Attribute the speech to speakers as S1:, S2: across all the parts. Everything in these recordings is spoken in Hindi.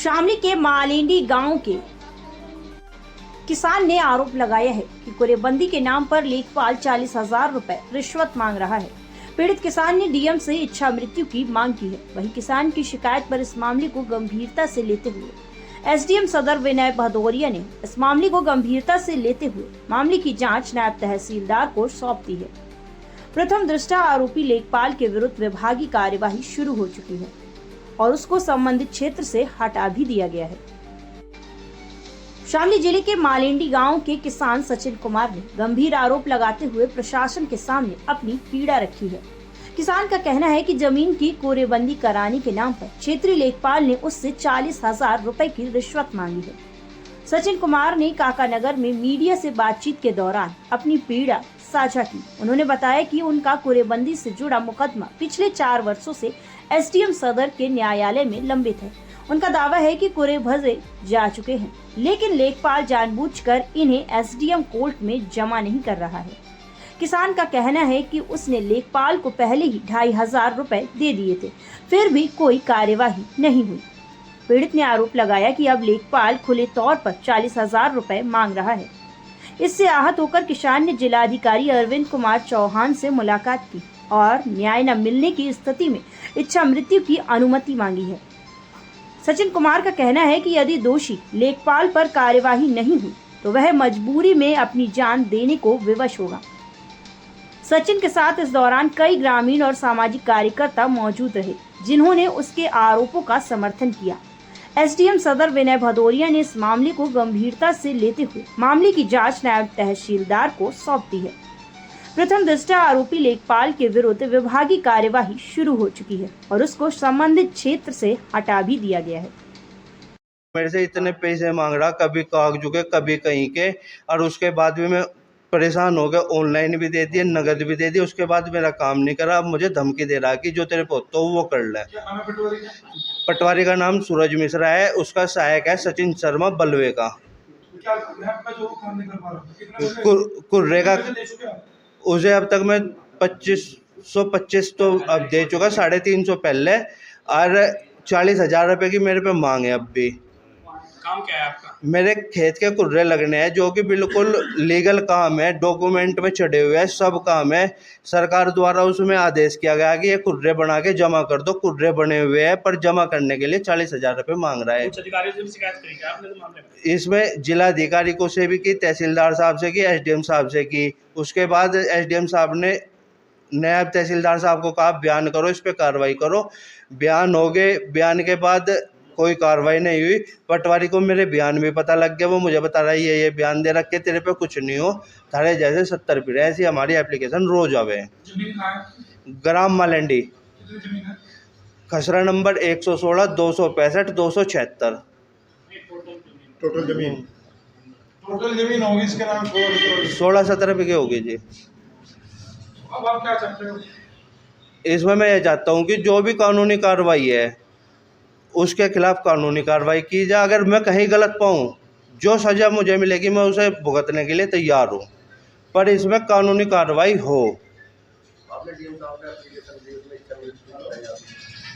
S1: शामली के मालेंडी गांव के किसान ने आरोप लगाया है कि कुरेबंदी के नाम पर लेखपाल 40,000 रुपए रिश्वत मांग रहा है। पीड़ित किसान ने डीएम से इच्छा मृत्यु की मांग की है। वहीं किसान की शिकायत पर इस मामले को गंभीरता से लेते हुए एसडीएम सदर विनय भदौरिया ने इस मामले को गंभीरता से लेते हुए मामले की जांच नायब तहसीलदार को सौंप दी है। प्रथम दृष्टया आरोपी लेखपाल के विरुद्ध विभागीय कार्यवाही शुरू हो चुकी है और उसको संबंधित क्षेत्र से हटा भी दिया गया है। शामली जिले के मालेंडी गांव के किसान सचिन कुमार ने गंभीर आरोप लगाते हुए प्रशासन के सामने अपनी पीड़ा रखी है। किसान का कहना है कि जमीन की कोरेबंदी कराने के नाम पर क्षेत्रीय लेखपाल ने उससे 40,000 रुपए की रिश्वत मांगी है। सचिन कुमार ने काकानगर में मीडिया से बातचीत के दौरान अपनी पीड़ा साझा की। उन्होंने बताया कि उनका कोरेबंदी से जुड़ा मुकदमा पिछले 4 वर्षों से एसडीएम सदर के न्यायालय में लंबित है। उनका दावा है कि कुरे भजे जा चुके हैं, लेकिन लेखपाल जानबूझकर इन्हें एसडीएम कोर्ट में जमा नहीं कर रहा है। किसान का कहना है कि उसने लेखपाल को पहले ही 2,500 रुपए दे दिए थे, फिर भी कोई कार्यवाही नहीं हुई। पीड़ित ने आरोप लगाया कि अब लेखपाल खुले तौर पर 40,000 रुपए मांग रहा है। इससे आहत होकर किसान ने जिलाधिकारी अरविंद कुमार चौहान से मुलाकात की और न्याय न मिलने की स्थिति में इच्छा मृत्यु की अनुमति मांगी है। सचिन कुमार का कहना है कि यदि दोषी लेखपाल पर कार्यवाही नहीं हुई तो वह मजबूरी में अपनी जान देने को विवश होगा। सचिन के साथ इस दौरान कई ग्रामीण और सामाजिक कार्यकर्ता मौजूद रहे, जिन्होंने उसके आरोपों का समर्थन किया। एसडीएम सदर विनय भदौरिया ने इस मामले को गंभीरता से लेते हुए मामले की जांच नायब तहसीलदार को सौंप दी है। प्रथम दृष्टया आरोपी लेखपाल के विरुद्ध विभागीय कार्यवाही शुरू हो चुकी है और उसको संबंधित क्षेत्र से हटा भी दिया गया है।
S2: मेरे से इतने पैसे मांग रहा, कभी कागजों के कभी कहीं के, और उसके बाद भी मैं परेशान हो गया। ऑनलाइन भी दे दिए, नगद भी दे दिए, उसके बाद मेरा काम नहीं करा। अब मुझे धमकी दे रहा है कि जो तेरे पोतो वो कर ले। पटवारी का नाम सूरज मिश्रा है, उसका सहायक है सचिन शर्मा बलवे का। कुर्रे का उसे अब तक मैं 25 तो अब दे चुका, 350 पहले, और 40,000 रुपए की मेरे पे मांग है। अब भी
S3: काम क्या है आपका?
S2: मेरे खेत के कुर्रे लगने हैं, जो कि बिल्कुल लीगल काम है, डॉक्यूमेंट में चढ़े हुए हैं, सब काम है। सरकार द्वारा उसमें आदेश किया गया कि ये कुर्रे बना के जमा कर दो। कुर्रे बने हुए हैं, पर जमा करने के लिए 40,000 रुपए मांग रहा है।
S3: उच्च अधिकारियों से भी शिकायत करी क्या आपने इस मामले में?
S2: इसमें जिलाधिकारी को से भी की, तहसीलदार साहब से की, एसडीएम साहब से की। उसके बाद एसडीएम साहब ने नायब तहसीलदार साहब को कहा बयान करो, इस पे कार्रवाई करो। बयान हो गए, बयान के बाद कोई कार्रवाई नहीं हुई। पटवारी को मेरे बयान भी पता लग गया, वो मुझे बता रहा है ये बयान दे रखे, तेरे पे कुछ नहीं हो, थारे जैसे 70 पीढ़े। ऐसी हमारी एप्लीकेशन रोज आवे। ग्राम मालेंडी, खसरा नंबर 116 265 276।
S4: टोटल जमीन होगी इसके नाम
S2: 16-17 बीघे होगी जी।
S4: अब आप क्या चाहते हो?
S2: इसमें मैं ये चाहता हूँ कि जो भी कानूनी कार्रवाई है उसके खिलाफ कानूनी कार्रवाई की जाए। अगर मैं कहीं गलत पाऊँ, जो सज़ा मुझे मिलेगी मैं उसे भुगतने के लिए तैयार हूँ, पर इसमें कानूनी कार्रवाई हो।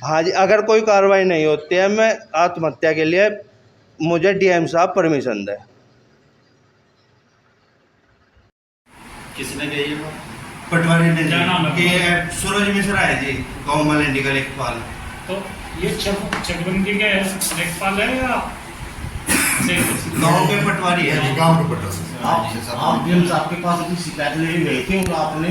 S2: हाँ जी, अगर कोई कार्रवाई नहीं होती है, मैं आत्महत्या के लिए मुझे डीएम साहब परमिशन दे।
S3: किसने कही है?
S2: पटवारी ने।
S3: क्या नाम है?
S2: ये सूरज मिश्रा है जी, गाँव मालेंडी का लेखपाल।
S3: तो ये चकबंदी के लेखपाल है या
S2: गाँव के पटवारी है?
S4: गांव के पटवारी।
S5: आप डीएम साहब के पास अपनी शिकायत लेके गए थे और आपने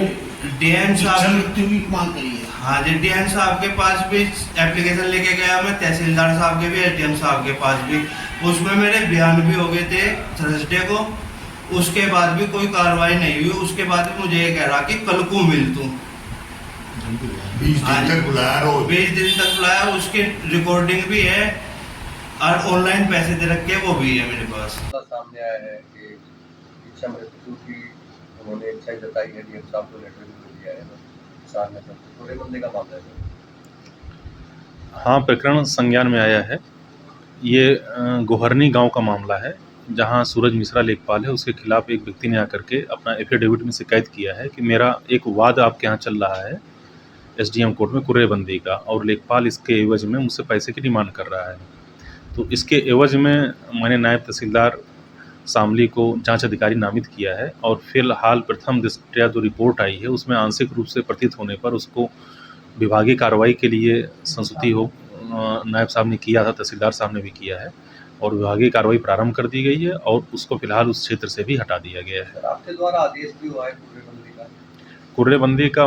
S2: डीएम साहब
S5: मृत्यु की मांग करी है।
S2: हाँ जी, डीएम साहब के पास भी एप्लीकेशन लेके गया मैं, तहसीलदार साहब के भी, एसडीएम साहब के पास भी। उसमें मेरे बयान भी हो गए थे थर्सडे को। उसके बाद भी कोई कार्रवाई नहीं हुई। उसके बाद भी मुझे ये कह रहा कि कल को मिल तू।
S4: 20 दिन तक बुलाया,
S2: 20 दिन तक बुलाया, उसकी रिकॉर्डिंग भी है और ऑनलाइन पैसे दे रखे, वो भी है मेरे पास।
S6: सामने आया है कि इच्छा मृत्यु की उन्होंने इच्छा जताई है, डीएम साहब को लेटर भी दिया है किसान ने। पूरे बंदे का मामला है।
S7: हाँ, प्रकरण संज्ञान में आया है। ये गोहरनी गांव का मामला है, जहां सूरज मिश्रा लेखपाल है, उसके खिलाफ एक व्यक्ति ने आकर के अपना एफिडेविट में शिकायत किया है कि मेरा एक वाद आपके यहाँ चल रहा है एसडीएम कोर्ट में कुर्रेबंदी का, और लेखपाल इसके एवज में मुझसे पैसे की डिमांड कर रहा है। तो इसके एवज में मैंने नायब तहसीलदार शामली को जांच अधिकारी नामित किया है और फिलहाल प्रथम दृष्टया जो रिपोर्ट आई है उसमें आंशिक रूप से प्रतीत होने पर उसको विभागीय कार्रवाई के लिए संस्तुति हो नायब साहब ने किया था, तहसीलदार साहब ने भी किया है और विभागीय कार्रवाई प्रारंभ कर दी गई है और उसको फिलहाल उस क्षेत्र से भी हटा दिया गया है।
S6: सर आपके द्वारा आदेश भी हुआ है कुर्रेबंदी का?
S7: कुर्रेबंदी का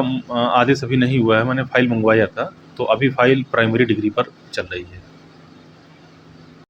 S7: आदेश अभी नहीं हुआ है, मैंने फाइल मंगवाया था, तो अभी फाइल प्राइमरी डिग्री पर चल रही है।